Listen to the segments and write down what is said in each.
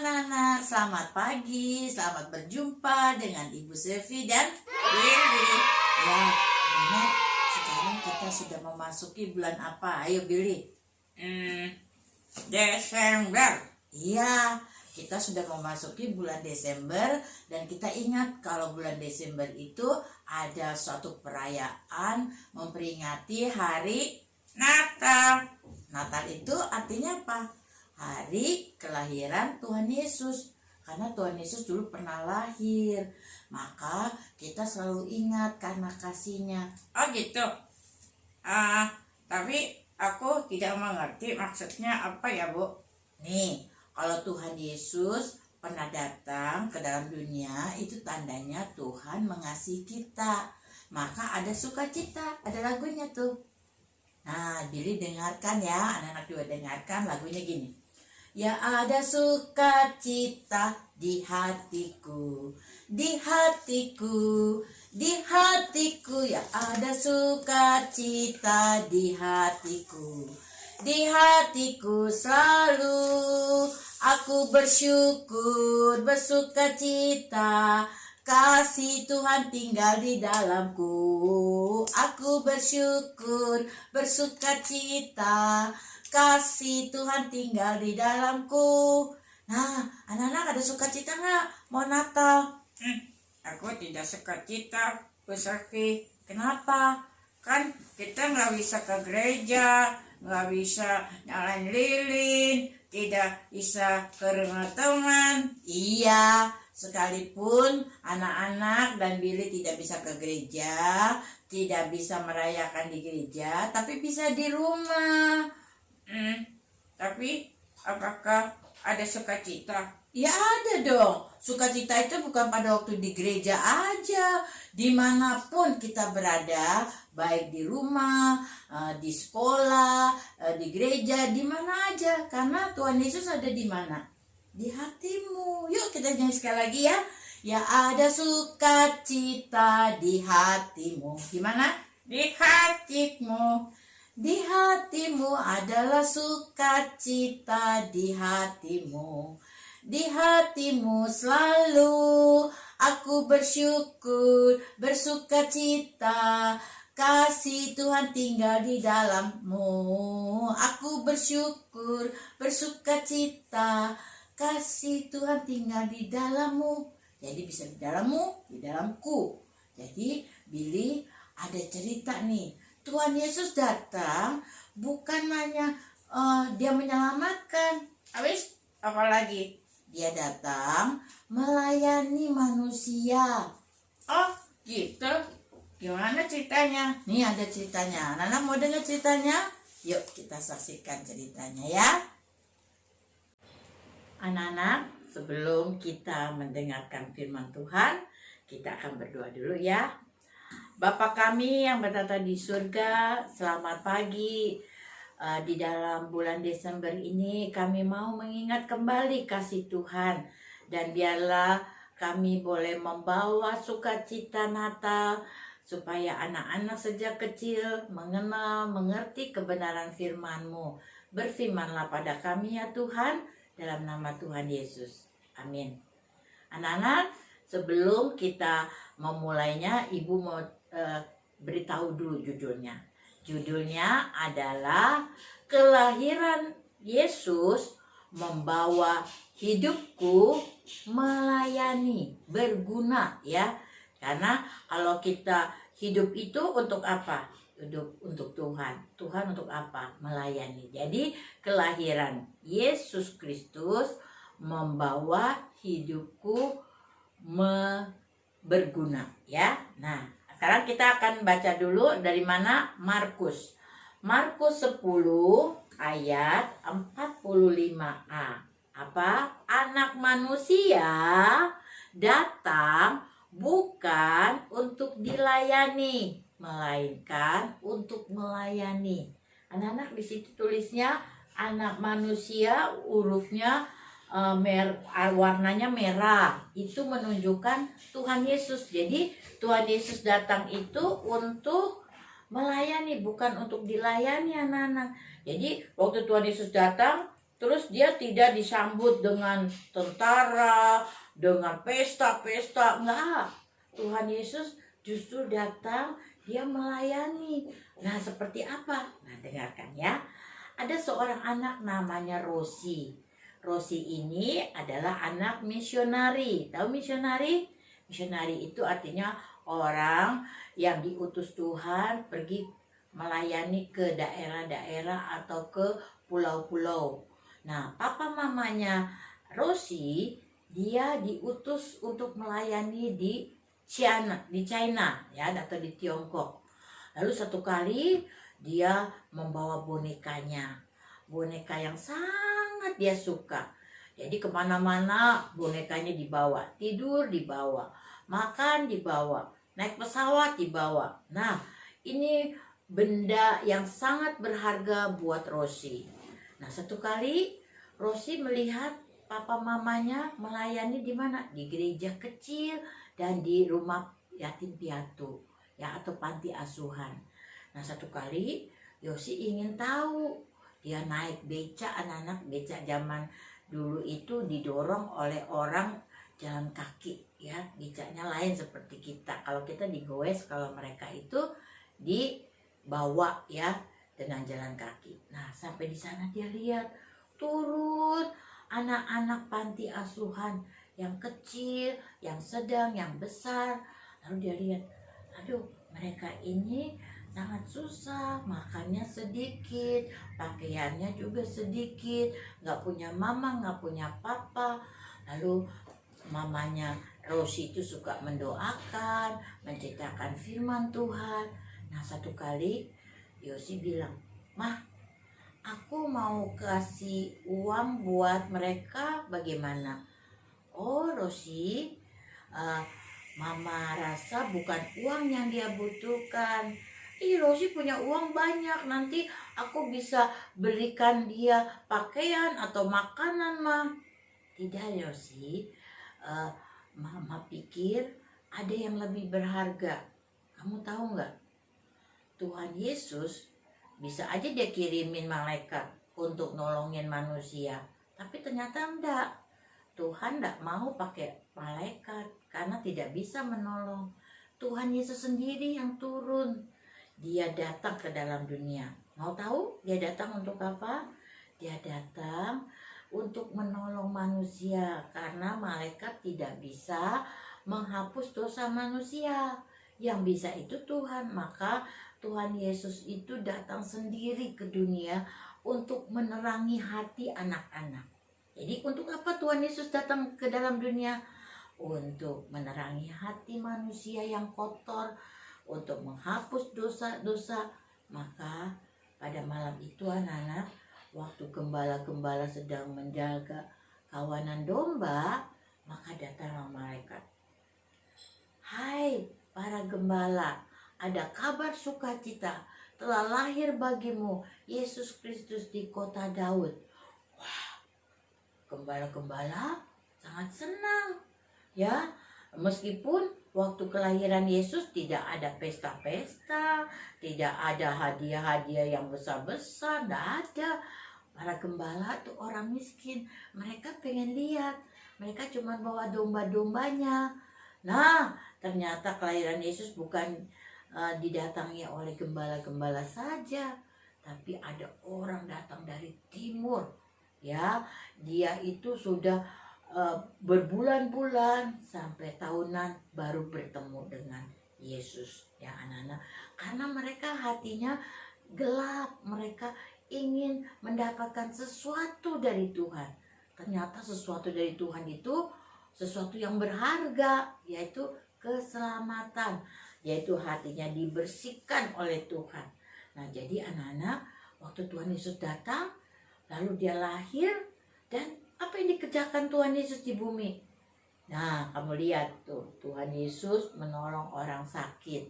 anak-anak, selamat pagi, selamat berjumpa dengan Ibu Sevi dan Billy. Ya, anak, sekarang kita sudah memasuki bulan apa? Ayo Billy. Desember. Iya, kita sudah memasuki bulan Desember dan kita ingat kalau bulan Desember itu ada suatu perayaan memperingati hari Natal. Natal itu artinya apa? Hari kelahiran Tuhan Yesus. Karena Tuhan Yesus dulu pernah lahir. Maka kita selalu ingat karena kasihnya. Oh gitu. Tapi aku tidak mengerti maksudnya apa ya, Bu? Nih, kalau Tuhan Yesus pernah datang ke dalam dunia, itu tandanya Tuhan mengasihi kita. Maka ada sukacita, ada lagunya tuh. Nah, Billy dengarkan ya, anak-anak juga dengarkan lagunya gini. Ya ada sukacita di hatiku, di hatiku, di hatiku. Ya ada sukacita di hatiku, di hatiku selalu aku bersyukur, bersukacita. Kasih Tuhan tinggal di dalamku. Aku bersyukur, bersukacita. Kasih Tuhan tinggal di dalamku. Nah, anak-anak ada sukacita nggak mau Natal? Aku tidak sukacita, Bu Sofi. Kenapa? Kan kita nggak bisa ke gereja, nggak bisa nyalain lilin, tidak bisa ke rumah teman. Iya, sekalipun anak-anak dan Billy tidak bisa ke gereja, tidak bisa merayakan di gereja, tapi bisa di rumah. Tapi apakah ada sukacita? Ya ada dong. Sukacita itu bukan pada waktu di gereja aja. Dimanapun kita berada, baik di rumah, di sekolah, di gereja, di mana aja. Karena Tuhan Yesus ada di mana? Di hatimu. Yuk kita nyanyi sekali lagi ya. Ya ada sukacita di hatimu. Gimana? Di hatimu. Di hatimu adalah sukacita di hatimu. Di hatimu selalu aku bersyukur, bersukacita. Kasih Tuhan tinggal di dalammu. Aku bersyukur, bersukacita. Kasih Tuhan tinggal di dalammu. Jadi bisa di dalammu, di dalamku. Jadi Billy ada cerita nih. Tuhan Yesus datang bukan hanya dia menyelamatkan. Habis apa lagi? Dia datang melayani manusia. Oh gitu. Gimana ceritanya? Nih ada ceritanya. Nana mau dengar ceritanya? Yuk kita saksikan ceritanya ya. Anak-anak, sebelum kita mendengarkan firman Tuhan, kita akan berdoa dulu ya. Bapa kami yang bertata di surga, selamat pagi. Di dalam bulan Desember ini kami mau mengingat kembali kasih Tuhan. Dan biarlah kami boleh membawa sukacita Natal supaya anak-anak sejak kecil mengenal, mengerti kebenaran firman-Mu. Berfirmanlah pada kami ya Tuhan, dalam nama Tuhan Yesus. Amin. Anak-anak, sebelum kita memulainya, Ibu mau beritahu dulu judulnya. Judulnya adalah Kelahiran Yesus Membawa Hidupku Melayani, berguna ya. Karena kalau kita hidup itu untuk apa? Hidup untuk Tuhan. Tuhan untuk apa? Melayani. Jadi kelahiran Yesus Kristus membawa hidupku berguna ya. Nah, sekarang kita akan baca dulu dari mana? Markus. Markus 10 ayat 45a. Apa? Anak manusia datang bukan untuk dilayani, melainkan untuk melayani. Anak-anak di situ tulisnya anak manusia, hurufnya warnanya merah. Itu menunjukkan Tuhan Yesus. Jadi Tuhan Yesus datang itu untuk melayani, bukan untuk dilayani anak-anak. Jadi waktu Tuhan Yesus datang, Terus dia tidak disambut dengan tentara, dengan pesta-pesta, enggak. Tuhan Yesus justru datang, dia melayani. Nah, seperti apa? Nah, dengarkan ya. Ada seorang anak namanya Rosi. Rosi ini adalah anak misionari. Tahu misionari? Misionari itu artinya orang yang diutus Tuhan pergi melayani ke daerah-daerah atau ke pulau-pulau. Nah, papa mamanya Rosi, dia diutus untuk melayani di China ya, atau di Tiongkok. Lalu satu kali dia membawa bonekanya, boneka yang sangat dia suka. Jadi kemana-mana bonekanya dibawa, tidur dibawa, makan dibawa, naik pesawat dibawa. Nah, ini benda yang sangat berharga buat Rosi. Nah, satu kali Rosi melihat papa mamanya melayani di mana? Di gereja kecil dan di rumah yatim piatu ya, atau panti asuhan. Nah, satu kali Yosi ingin tahu. Dia naik beca, anak-anak beca zaman dulu itu didorong oleh orang jalan kaki ya, becanya lain seperti kita. Kalau kita digoes, kalau mereka itu dibawa ya dengan jalan kaki. Nah, sampai di sana dia lihat turun anak-anak panti asuhan yang kecil, yang sedang, yang besar. Lalu dia lihat, aduh, mereka ini sangat susah, makannya sedikit, pakaiannya juga sedikit, nggak punya mama, nggak punya papa. Lalu mamanya Rosi itu suka mendoakan, menceritakan firman Tuhan. Nah, satu kali Yosi bilang, "Mah, aku mau kasih uang buat mereka, bagaimana?" "Oh, Rosi, Mama rasa bukan uang yang dia butuhkan. Rosi punya uang banyak, nanti aku bisa belikan dia pakaian atau makanan, Ma." "Tidak, Rosi, Mama pikir ada yang lebih berharga. Kamu tahu nggak? Tuhan Yesus bisa aja dia kirimin malaikat untuk nolongin manusia, tapi ternyata enggak. Tuhan enggak mau pakai malaikat karena tidak bisa menolong. Tuhan Yesus sendiri yang turun. Dia datang ke dalam dunia. Mau tahu dia datang untuk apa? Dia datang untuk menolong manusia karena malaikat tidak bisa menghapus dosa manusia. Yang bisa itu Tuhan. Maka Tuhan Yesus itu datang sendiri ke dunia untuk menerangi hati anak-anak. Jadi untuk apa Tuhan Yesus datang ke dalam dunia? Untuk menerangi hati manusia yang kotor, untuk menghapus dosa-dosa. Maka pada malam itu anak-anak, waktu gembala-gembala sedang menjaga kawanan domba, maka datanglah malaikat. "Hai para gembala, ada kabar sukacita, telah lahir bagimu Yesus Kristus di kota Daud." Wah, gembala-gembala sangat senang ya, meskipun waktu kelahiran Yesus tidak ada pesta-pesta, tidak ada hadiah-hadiah yang besar-besar, tidak ada. Para gembala tuh orang miskin, mereka pengen lihat, mereka cuma bawa domba-dombanya. Nah, ternyata kelahiran Yesus bukan didatangi oleh gembala-gembala saja, tapi ada orang datang dari timur ya. Dia itu sudah berbulan-bulan sampai tahunan baru bertemu dengan Yesus ya anak-anak, karena mereka hatinya gelap, mereka ingin mendapatkan sesuatu dari Tuhan. Ternyata sesuatu dari Tuhan itu sesuatu yang berharga, yaitu keselamatan, yaitu hatinya dibersihkan oleh Tuhan. Nah, jadi anak-anak, waktu Tuhan Yesus datang, lalu dia lahir, dan apa yang dikerjakan Tuhan Yesus di bumi? Nah, kamu lihat tuh, Tuhan Yesus menolong orang sakit.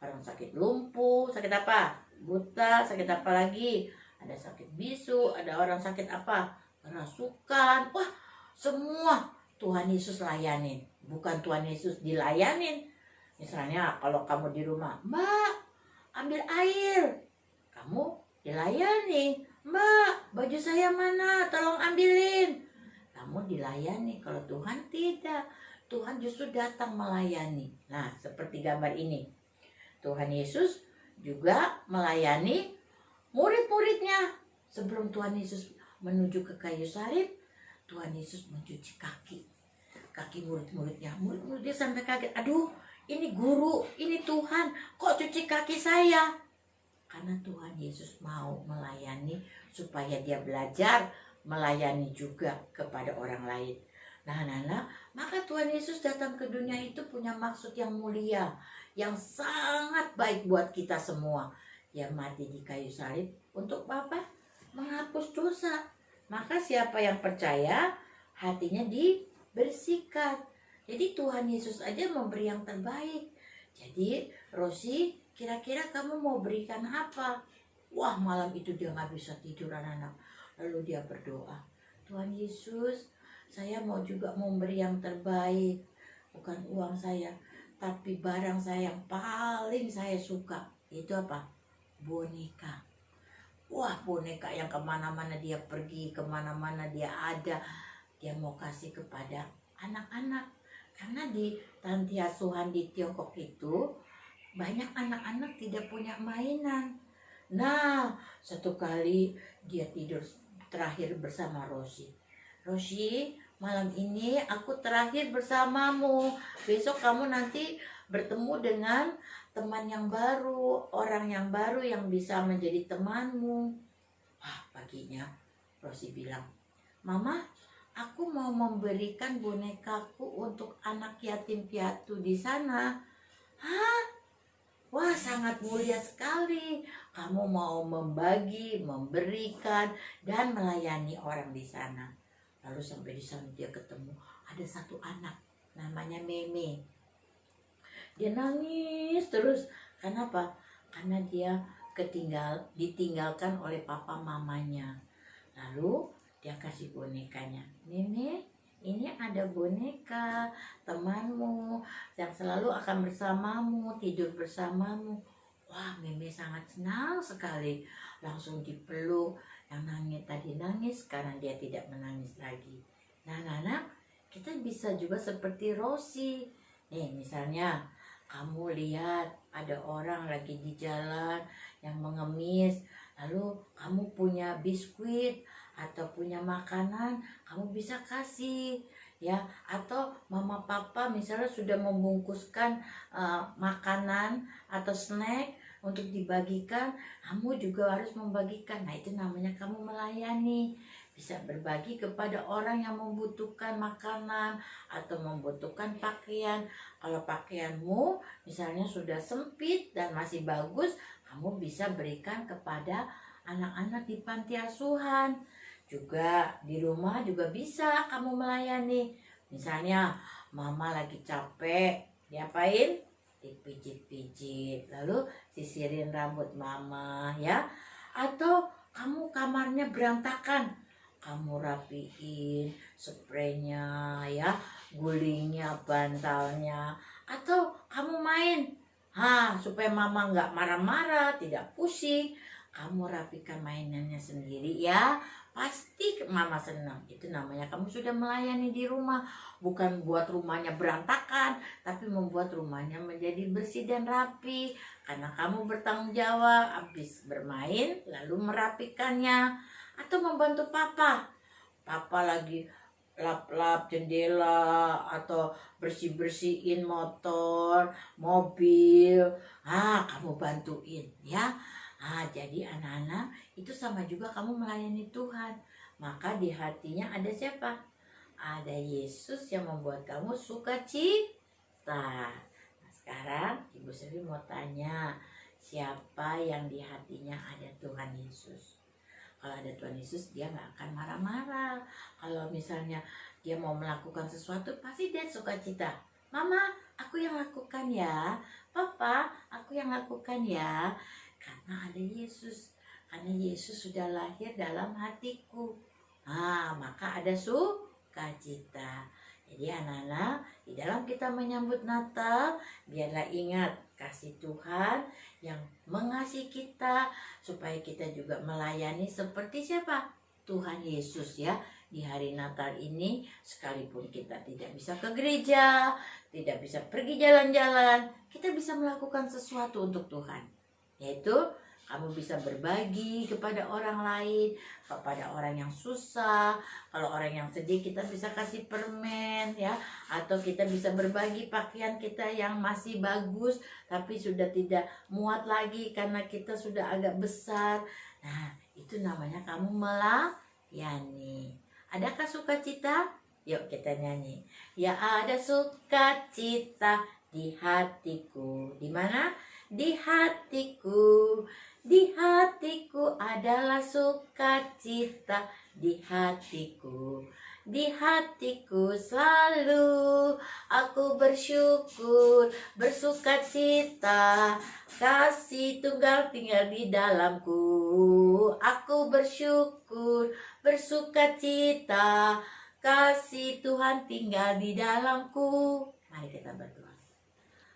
Orang sakit lumpuh, sakit apa? Buta, sakit apa lagi? Ada sakit bisu, ada orang sakit apa? Kerasukan. Wah, semua Tuhan Yesus layanin. Bukan Tuhan Yesus dilayanin. Misalnya kalau kamu di rumah, "Mbak, ambil air." Kamu dilayani. Mbak, baju saya mana? Tolong ambilin. Kamu dilayani. Kalau Tuhan tidak. Tuhan justru datang melayani. Nah, seperti gambar ini. Tuhan Yesus juga melayani murid-muridnya. Sebelum Tuhan Yesus menuju ke kayu salib, Tuhan Yesus mencuci kaki murid-muridnya. Murid-muridnya sampai kaget. Aduh, ini guru, ini Tuhan, kok cuci kaki saya? Karena Tuhan Yesus mau melayani supaya dia belajar melayani juga kepada orang lain. Nah, maka Tuhan Yesus datang ke dunia itu punya maksud yang mulia, yang sangat baik buat kita semua. Dia mati di kayu salib untuk apa? Menghapus dosa. Maka siapa yang percaya, hatinya dibersihkan. Jadi Tuhan Yesus aja memberi yang terbaik. Jadi Rosi, kira-kira kamu mau berikan apa? Wah, malam itu dia gak bisa tidur anak-anak. Lalu dia berdoa, Tuhan Yesus, saya mau juga memberi yang terbaik. Bukan uang saya, tapi barang saya yang paling saya suka. Itu apa? Boneka. Wah, boneka yang kemana-mana dia pergi, kemana-mana dia ada. Dia mau kasih kepada anak-anak. Karena di panti asuhan di Tiongkok itu banyak anak-anak tidak punya mainan. Nah, satu kali dia tidur terakhir bersama Rosi. Rosi, malam ini aku terakhir bersamamu. Besok kamu nanti bertemu dengan teman yang baru, orang yang baru yang bisa menjadi temanmu. Wah, paginya Rosi bilang, Mama, aku mau memberikan bonekaku untuk anak yatim piatu di sana. Hah? Wah, sangat mulia sekali. Kamu mau membagi, memberikan, dan melayani orang di sana. Lalu sampai di sana dia ketemu ada satu anak namanya Meme. Dia nangis terus. Kenapa? Karena dia ditinggalkan oleh papa mamanya. Lalu dia kasih bonekanya. Meme, ini ada boneka temanmu yang selalu akan bersamamu, tidur bersamamu. Wah, Meme sangat senang sekali. Langsung dipeluk. Yang nangis tadi nangis, sekarang dia tidak menangis lagi. Nah, kita bisa juga seperti Rosi. Nih, misalnya kamu lihat ada orang lagi di jalan yang mengemis, lalu kamu punya biskuit atau punya makanan, kamu bisa kasih ya. Atau mama papa misalnya sudah membungkuskan makanan atau snack untuk dibagikan, kamu juga harus membagikan. Nah, itu namanya kamu melayani. Bisa berbagi kepada orang yang membutuhkan makanan atau membutuhkan pakaian. Kalau pakaianmu misalnya sudah sempit dan masih bagus, kamu bisa berikan kepada anak-anak di panti asuhan. Juga di rumah juga bisa kamu melayani. Misalnya mama lagi capek, diapain? Dipijit-pijit, lalu sisirin rambut mama ya. Atau kamu kamarnya berantakan, kamu rapiin spraynya ya, gulingnya, bantalnya. Atau kamu main supaya mama nggak marah-marah, tidak pusing, kamu rapikan mainannya sendiri ya. Pasti mama senang. Itu namanya kamu sudah melayani di rumah. Bukan buat rumahnya berantakan, tapi membuat rumahnya menjadi bersih dan rapi. Karena kamu bertanggung jawab, habis bermain lalu merapikannya. Atau membantu papa. Papa lagi lap-lap jendela atau bersih-bersihin motor, mobil. Kamu bantuin ya. Jadi anak-anak itu sama juga kamu melayani Tuhan. Maka di hatinya ada siapa? Ada Yesus yang membuat kamu sukacita. Nah, sekarang Ibu Selvi mau tanya, siapa yang di hatinya ada Tuhan Yesus? Kalau ada Tuhan Yesus, dia gak akan marah-marah. Kalau misalnya dia mau melakukan sesuatu, pasti dia sukacita. Mama, aku yang lakukan ya. Papa, aku yang lakukan ya. Karena ada Yesus. Karena Yesus sudah lahir dalam hatiku. Maka ada sukacita. Jadi anak-anak, di dalam kita menyambut Natal, biarlah ingat kasih Tuhan yang mengasihi kita, supaya kita juga melayani seperti siapa? Tuhan Yesus ya. Di hari Natal ini, sekalipun kita tidak bisa ke gereja, tidak bisa pergi jalan-jalan, kita bisa melakukan sesuatu untuk Tuhan. Yaitu kamu bisa berbagi kepada orang lain, kepada orang yang susah. Kalau orang yang sedih, kita bisa kasih permen ya, atau kita bisa berbagi pakaian kita yang masih bagus tapi sudah tidak muat lagi karena kita sudah agak besar. Nah, itu namanya kamu melayani. Adakah sukacita? Yuk kita nyanyi. Ya ada sukacita di hatiku. Di mana? Di hatiku. Di hatiku adalah sukacita. Di hatiku. Di hatiku selalu aku bersyukur, bersukacita, kasih tunggal tinggal di dalamku. Aku bersyukur, bersukacita, kasih Tuhan tinggal di dalamku. Mari kita berdoa.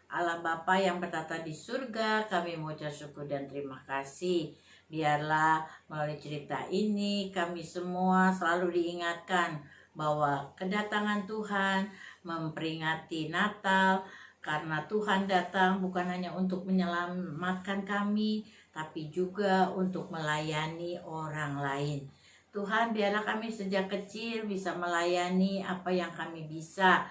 Allah Bapa yang bertata di surga, kami mengucap syukur dan terima kasih. Biarlah melalui cerita ini kami semua selalu diingatkan bahwa kedatangan Tuhan memperingati Natal, karena Tuhan datang bukan hanya untuk menyelamatkan kami, tapi juga untuk melayani orang lain. Tuhan, biarlah kami sejak kecil bisa melayani apa yang kami bisa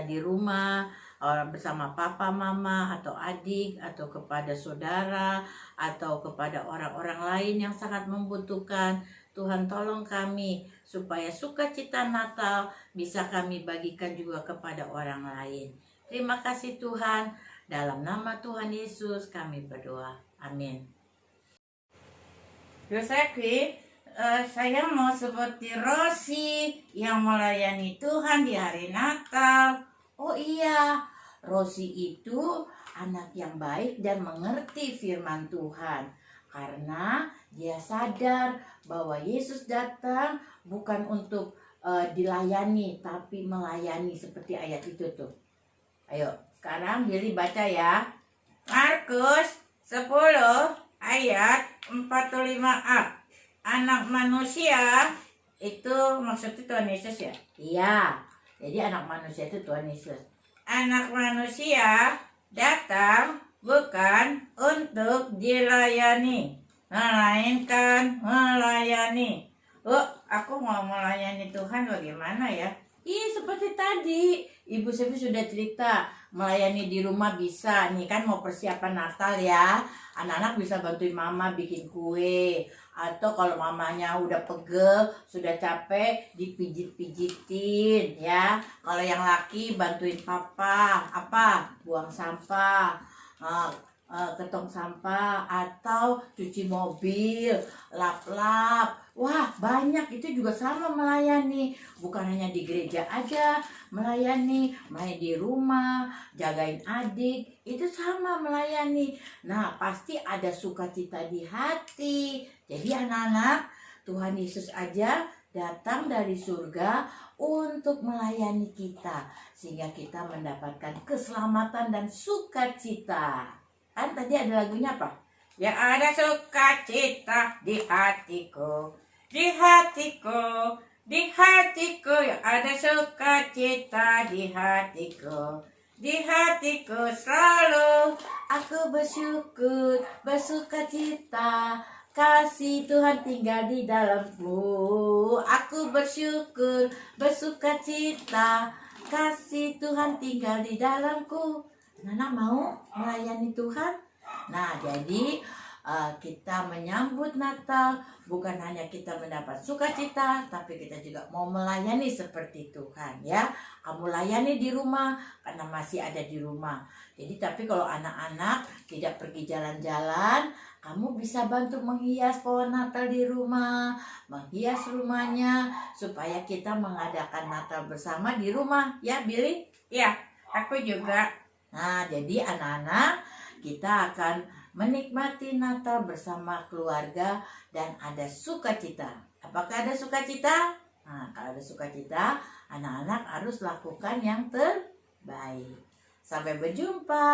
di rumah, orang bersama papa, mama, atau adik, atau kepada saudara, atau kepada orang-orang lain yang sangat membutuhkan. Tuhan, tolong kami supaya sukacita Natal bisa kami bagikan juga kepada orang lain. Terima kasih Tuhan, dalam nama Tuhan Yesus kami berdoa. Amin. Yoseki, saya mau seperti Rosi yang melayani Tuhan di hari Natal. Oh iya, Rosi itu anak yang baik dan mengerti firman Tuhan, karena dia sadar bahwa Yesus datang bukan untuk dilayani, tapi melayani, seperti ayat itu tuh. Ayo, sekarang Billy baca ya. Markus 10 ayat 45a. Anak manusia itu maksudnya Tuhan Yesus ya? Iya, jadi anak manusia itu Tuhan Yesus. Anak manusia datang bukan untuk dilayani, melainkan melayani. Oh, aku mau melayani Tuhan bagaimana ya? Seperti tadi Ibu Sevi sudah cerita, melayani di rumah bisa. Nih kan mau persiapan Natal ya, anak-anak bisa bantuin mama bikin kue, atau kalau mamanya udah pegel, sudah capek, dipijit-pijitin ya. Kalau yang laki bantuin papa buang sampah, ketong sampah, atau cuci mobil, lap-lap. Wah, banyak, itu juga sama melayani. Bukan hanya di gereja aja melayani di rumah, jagain adik, itu sama melayani. Nah, pasti ada sukacita di hati. Jadi anak-anak, Tuhan Yesus aja datang dari surga untuk melayani kita, sehingga kita mendapatkan keselamatan dan sukacita. Kan tadi ada lagunya apa? Ya ada sukacita di hatiku, di hatiku, di hatiku. Ya ada sukacita di hatiku, di hatiku selalu aku bersyukur, bersukacita, kasih Tuhan tinggal di dalamku. Aku bersyukur, bersukacita, kasih Tuhan tinggal di dalamku. Nana mau melayani Tuhan? Nah, jadi kita menyambut Natal bukan hanya kita mendapat sukacita, tapi kita juga mau melayani seperti Tuhan ya. Kamu layani di rumah karena masih ada di rumah. Jadi tapi kalau anak-anak tidak pergi jalan-jalan, kamu bisa bantu menghias pohon Natal di rumah, menghias rumahnya supaya kita mengadakan Natal bersama di rumah ya, Billy? Ya, aku juga. Nah, jadi anak-anak, kita akan menikmati Natal bersama keluarga dan ada sukacita. Apakah ada sukacita? Nah, kalau ada sukacita, anak-anak harus lakukan yang terbaik. Sampai berjumpa.